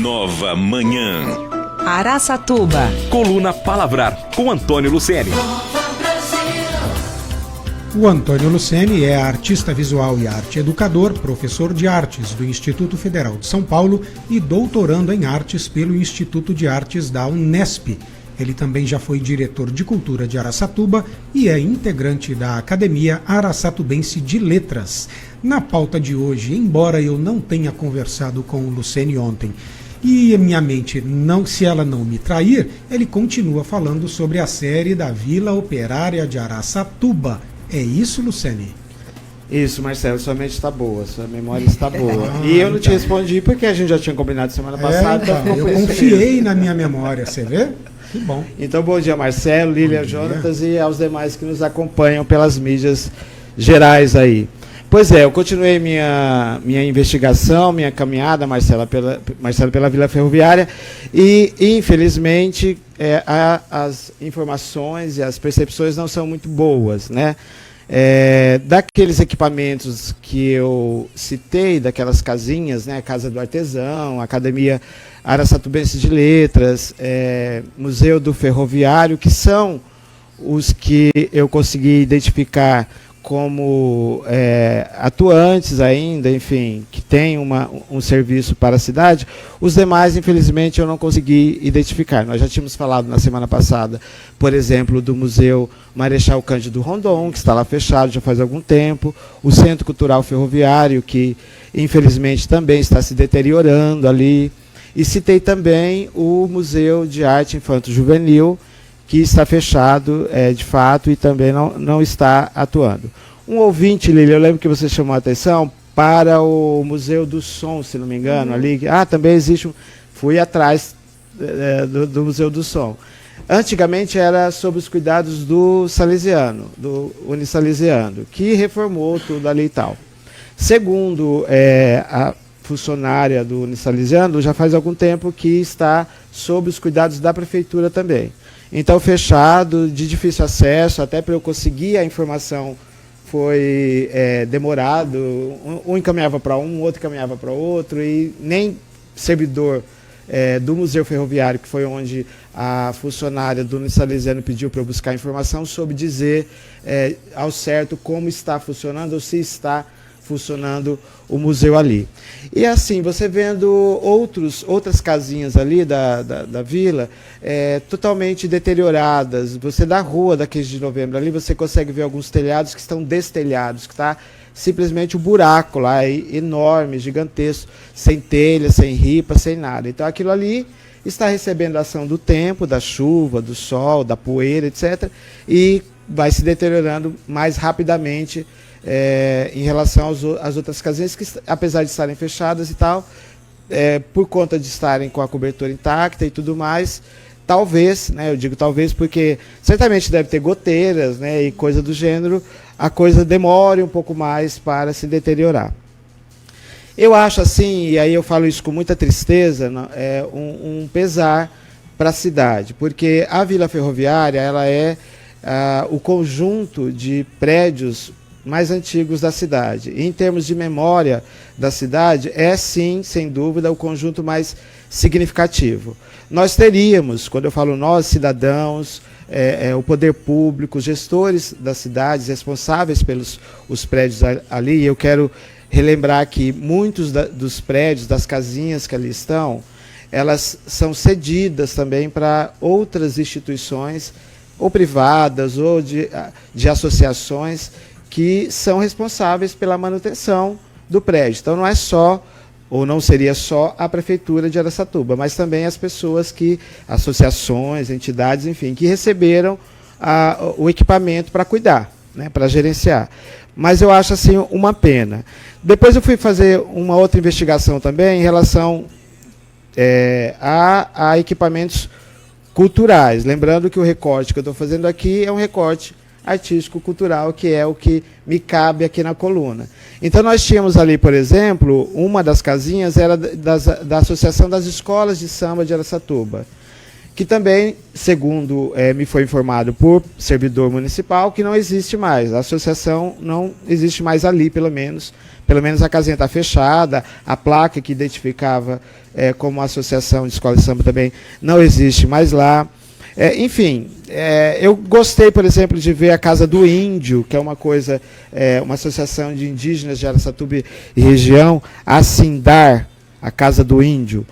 Nova Manhã. Araçatuba. Coluna Palavrar, com Antônio Luceni. O Antônio Luceni é artista visual e arte educador, professor de artes do Instituto Federal de São Paulo e doutorando em artes pelo Instituto de Artes da Unesp. Ele também já foi diretor de cultura de Araçatuba e é integrante da Academia Araçatubense de Letras. Na pauta de hoje, embora eu não tenha conversado com o Luceni ontem, e minha mente, se ela não me trair, ele continua falando sobre a série da Vila Operária de Araçatuba. É isso, Luceni? Isso, Marcelo, sua mente está boa, sua memória está boa. E eu não te respondi porque a gente já tinha combinado semana passada. Então, eu confiei na minha memória, você vê? Que bom. Então, bom dia, Marcelo, Lília, Jonatas e aos demais que nos acompanham pelas mídias gerais aí. Pois é, eu continuei minha investigação, minha caminhada, Marcelo, pela Vila Ferroviária, e infelizmente as informações e as percepções não são muito boas, né? Daqueles equipamentos que eu citei, daquelas casinhas, né? Casa do Artesão, Academia Araçatubense de Letras, Museu do Ferroviário, que são os que eu consegui identificar como atuantes ainda, enfim, que tem um serviço para a cidade. Os demais, infelizmente, eu não consegui identificar. Nós já tínhamos falado na semana passada, por exemplo, do Museu Marechal Cândido Rondon, que está lá fechado já faz algum tempo, o Centro Cultural Ferroviário, que infelizmente também está se deteriorando ali, e citei também o Museu de Arte Infanto-Juvenil, que está fechado, de fato, e também não está atuando. Um ouvinte, Lília, eu lembro que você chamou a atenção para o Museu do Som, se não me engano, ali. Também existe fui atrás do Museu do Som. Antigamente era sob os cuidados do Salesiano, do Unisalesiano, que reformou tudo ali e tal. Segundo a funcionária do Unisalesiano, já faz algum tempo que está sob os cuidados da prefeitura também. Então, fechado, de difícil acesso, até para eu conseguir a informação foi demorado. Um encaminhava para um, outro encaminhava para outro, e nem servidor do Museu Ferroviário, que foi onde a funcionária do Unisalesiano pediu para eu buscar informação, soube dizer ao certo como está funcionando, ou se está funcionando o museu ali. E assim, você vendo outras casinhas ali da vila, totalmente deterioradas. Você da rua da 15 de novembro ali, você consegue ver alguns telhados que estão destelhados, que está simplesmente um buraco lá, enorme, gigantesco, sem telha, sem ripa, sem nada. Então aquilo ali está recebendo a ação do tempo, da chuva, do sol, da poeira, etc. E vai se deteriorando mais rapidamente em relação às outras casinhas que, apesar de estarem fechadas e tal, por conta de estarem com a cobertura intacta e tudo mais, talvez, né, eu digo talvez porque certamente deve ter goteiras, né, e coisa do gênero, a coisa demore um pouco mais para se deteriorar. Eu acho assim, e aí eu falo isso com muita tristeza, um pesar para a cidade, porque a Vila Ferroviária ela é o conjunto de prédios mais antigos da cidade. E, em termos de memória da cidade, sim, sem dúvida, o conjunto mais significativo. Nós teríamos, quando eu falo nós, cidadãos, o poder público, os gestores das cidades, responsáveis pelos os prédios ali, e eu quero relembrar que muitos dos prédios, das casinhas que ali estão, elas são cedidas também para outras instituições, ou privadas, ou de associações, que são responsáveis pela manutenção do prédio. Então não é só, ou não seria só a Prefeitura de Araçatuba, mas também as pessoas associações, entidades, enfim, que receberam o equipamento para cuidar, né, para gerenciar. Mas eu acho assim uma pena. Depois eu fui fazer uma outra investigação também em relação a equipamentos culturais. Lembrando que o recorte que eu estou fazendo aqui é um recorte artístico-cultural, que é o que me cabe aqui na coluna. Então nós tínhamos ali, por exemplo, uma das casinhas era da Associação das Escolas de Samba de Araçatuba. que também, segundo me foi informado por servidor municipal, que não existe mais. A associação não existe mais ali, pelo menos a casinha está fechada, a placa que identificava como associação de escola de samba também não existe mais lá. Enfim, eu gostei, por exemplo, de ver a Casa do Índio, que é uma coisa, uma associação de indígenas de Araçatuba e região, a Sindar, a Casa do Índio.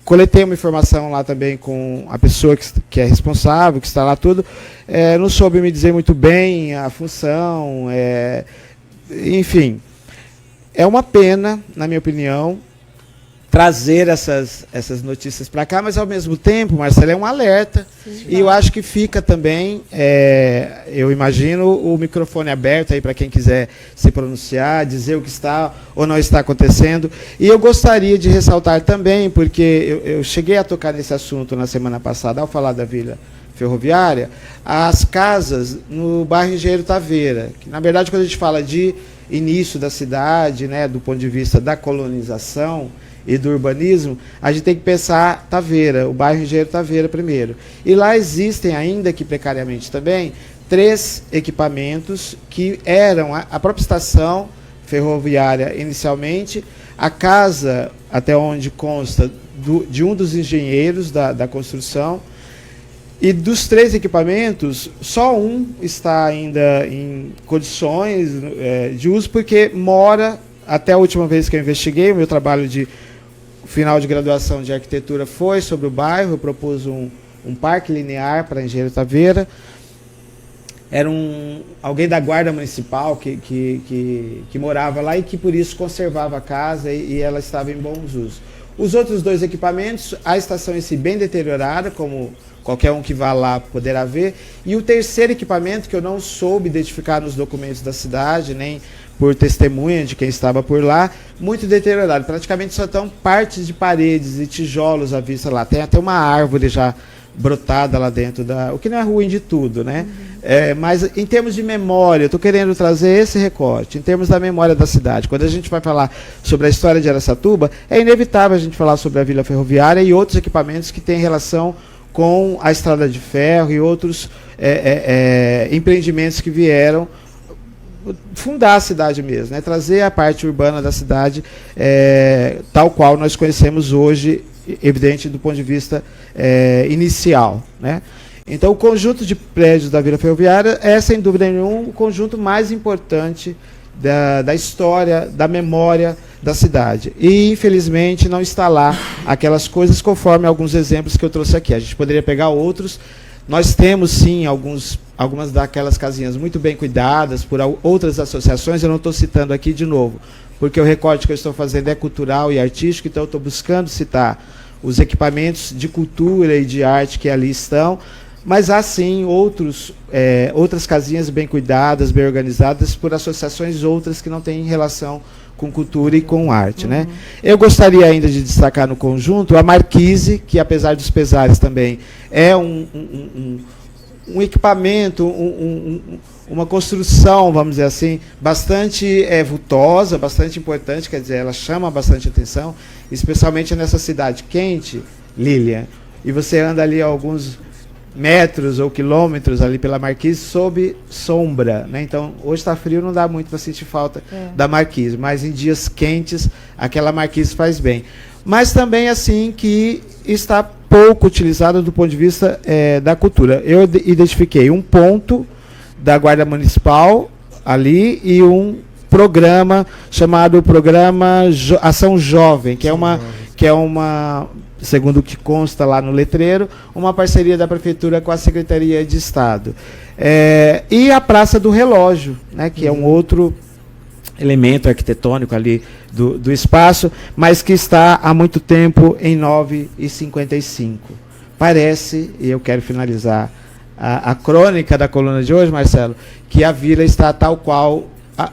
Coletei uma informação lá também com a pessoa que é responsável, que está lá tudo. Não soube me dizer muito bem a função. Enfim, é uma pena, na minha opinião, trazer essas notícias para cá, mas ao mesmo tempo, Marcelo, é um alerta. Sim, e eu acho que fica também, eu imagino, o microfone aberto aí para quem quiser se pronunciar, dizer o que está ou não está acontecendo. E eu gostaria de ressaltar também, porque eu cheguei a tocar nesse assunto na semana passada, ao falar da Vila Ferroviária, as casas no bairro Engenheiro Taveira, que na verdade quando a gente fala de início da cidade, né, do ponto de vista da colonização e do urbanismo, a gente tem que pensar Taveira, o bairro Engenheiro Taveira primeiro. E lá existem ainda, que precariamente também, 3 equipamentos que eram a própria estação ferroviária inicialmente, a casa, até onde consta, de um dos engenheiros da construção. E dos 3 equipamentos, só um está ainda em condições de uso, porque mora, até a última vez que eu investiguei, o meu trabalho de final de graduação de arquitetura foi sobre o bairro, eu propus um parque linear para Engenheiro Taveira. Era alguém da guarda municipal que morava lá e que por isso conservava a casa e ela estava em bons usos. Os outros 2 equipamentos, a estação em si bem deteriorada, como qualquer um que vá lá poderá ver, e o terceiro equipamento, que eu não soube identificar nos documentos da cidade, nem por testemunha de quem estava por lá, muito deteriorado. Praticamente só estão partes de paredes e tijolos à vista lá. Tem até uma árvore já brotada lá dentro, o que não é ruim de tudo, né? Mas em termos de memória, eu estou querendo trazer esse recorte, em termos da memória da cidade. Quando a gente vai falar sobre a história de Araçatuba, é inevitável a gente falar sobre a Vila Ferroviária e outros equipamentos que têm relação com a Estrada de Ferro e outros empreendimentos que vieram fundar a cidade mesmo, né? Trazer a parte urbana da cidade tal qual nós conhecemos hoje, evidente do ponto de vista inicial, né? Então, o conjunto de prédios da Vila Ferroviária é, sem dúvida nenhuma, o conjunto mais importante da história, da memória da cidade. E, infelizmente, não está lá aquelas coisas conforme alguns exemplos que eu trouxe aqui. A gente poderia pegar outros. Nós temos, sim, algumas daquelas casinhas muito bem cuidadas por outras associações. Eu não estou citando aqui de novo, porque o recorte que eu estou fazendo é cultural e artístico, então eu estou buscando citar os equipamentos de cultura e de arte que ali estão. Mas há, sim, outras casinhas bem cuidadas, bem organizadas, por associações outras que não têm relação com cultura e com arte, né? Eu gostaria ainda de destacar no conjunto a Marquise, que, apesar dos pesares também, é um equipamento, uma construção, vamos dizer assim, bastante vultosa, bastante importante, quer dizer, ela chama bastante atenção, especialmente nessa cidade quente, Lilian, e você anda ali alguns metros ou quilômetros ali pela Marquise sob sombra, né? Então, hoje está frio, não dá muito para sentir falta da Marquise, mas em dias quentes aquela Marquise faz bem. Mas também assim que está pouco utilizada do ponto de vista da cultura. Eu identifiquei um ponto da Guarda Municipal ali e um programa chamado Programa Ação Jovem, que é uma segundo o que consta lá no letreiro, uma parceria da Prefeitura com a Secretaria de Estado. E a Praça do Relógio, né, que é um outro elemento arquitetônico ali do espaço, mas que está há muito tempo em 9,55. Parece, e eu quero finalizar a crônica da coluna de hoje, Marcelo, que a vila está tal qual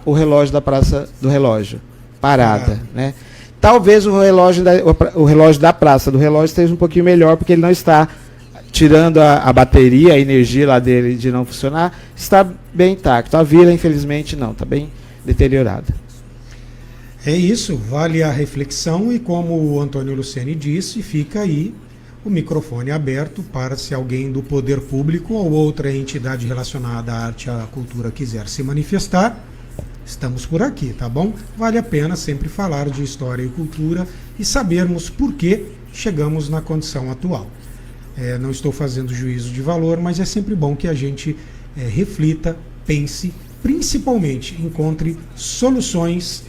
o relógio da Praça do Relógio, parada, né? Talvez o relógio da Praça do Relógio esteja um pouquinho melhor, porque ele não está tirando a bateria, a energia lá dele de não funcionar, está bem intacto. A vila, infelizmente, não, está bem deteriorada. É isso, vale a reflexão e, como o Antônio Luceni disse, fica aí o microfone aberto para, se alguém do poder público ou outra entidade relacionada à arte e à cultura quiser se manifestar, estamos por aqui, tá bom? Vale a pena sempre falar de história e cultura e sabermos por que chegamos na condição atual. Não estou fazendo juízo de valor, mas é sempre bom que a gente reflita, pense, principalmente encontre soluções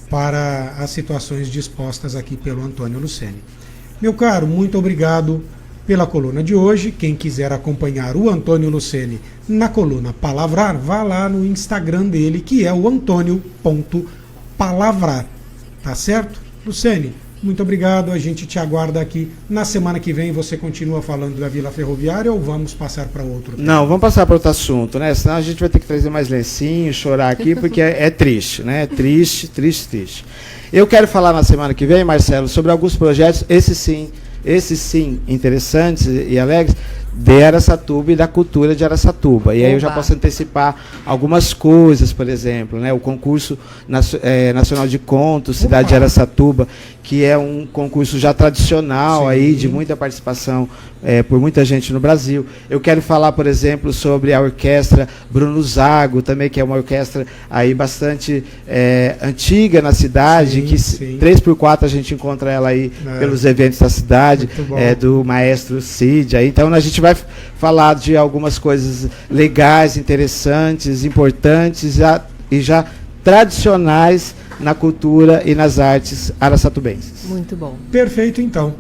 para as situações dispostas aqui pelo Antônio Luceni. Meu caro, muito obrigado pela coluna de hoje. Quem quiser acompanhar o Antônio Luceni na coluna Palavrar, vá lá no Instagram dele, que é o antônio.palavrar. Tá certo? Luceni, muito obrigado. A gente te aguarda aqui. Na semana que vem você continua falando da Vila Ferroviária ou vamos passar para outro tema? Não, vamos passar para outro assunto, né? Senão a gente vai ter que trazer mais lencinho, chorar aqui, porque é triste, né? Triste, triste, triste. Eu quero falar na semana que vem, Marcelo, sobre alguns projetos, esses sim, interessantes e alegres, de Araçatuba e da cultura de Araçatuba. E aí eu já posso antecipar algumas coisas, por exemplo, né? O concurso nacional de contos, Cidade de Araçatuba, que é um concurso já tradicional, aí, de muita participação por muita gente no Brasil. Eu quero falar, por exemplo, sobre a orquestra Bruno Zago, também, que é uma orquestra aí bastante antiga na cidade, que 3x4 a gente encontra ela aí pelos eventos da cidade, do maestro Cid. Aí, então a gente vai falar de algumas coisas legais, interessantes, importantes e já tradicionais na cultura e nas artes araçatubenses. Muito bom. Perfeito, então.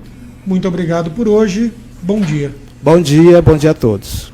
Muito obrigado por hoje. Bom dia. Bom dia a todos.